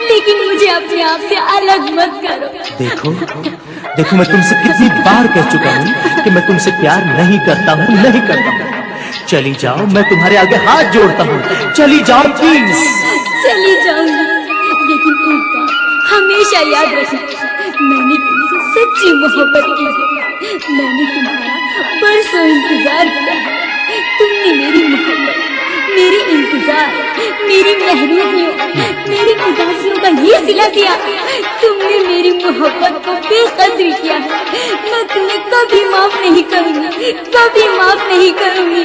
लेकिन मुझे अपने आप से अलग मत करो। देखो देखो, मैं तुमसे कितनी बार कह चुका हूँ कि मैं तुमसे प्यार नहीं करता हूँ, नहीं करता हूँ। चली जाओ, मैं तुम्हारे आगे हाथ जोड़ता हूँ, चली जाओ प्लीज। चली जाऊंगी, लेकिन एक बात हमेशा याद रखना, मैंने तुमसे सच्ची मोहब्बत की है। मैंने तुम्हारा बरसों इंतजार किया है। तुमने मेरी मोहब्बत, मेरी इंतजार, मेरी महरूमियों, मेरी उदासियों का ये सिला दिया। तुमने मेरी मोहब्बत को बेकदरी किया है। मैं तुम्हें कभी माफ नहीं करूंगी, कभी माफ नहीं करूंगी।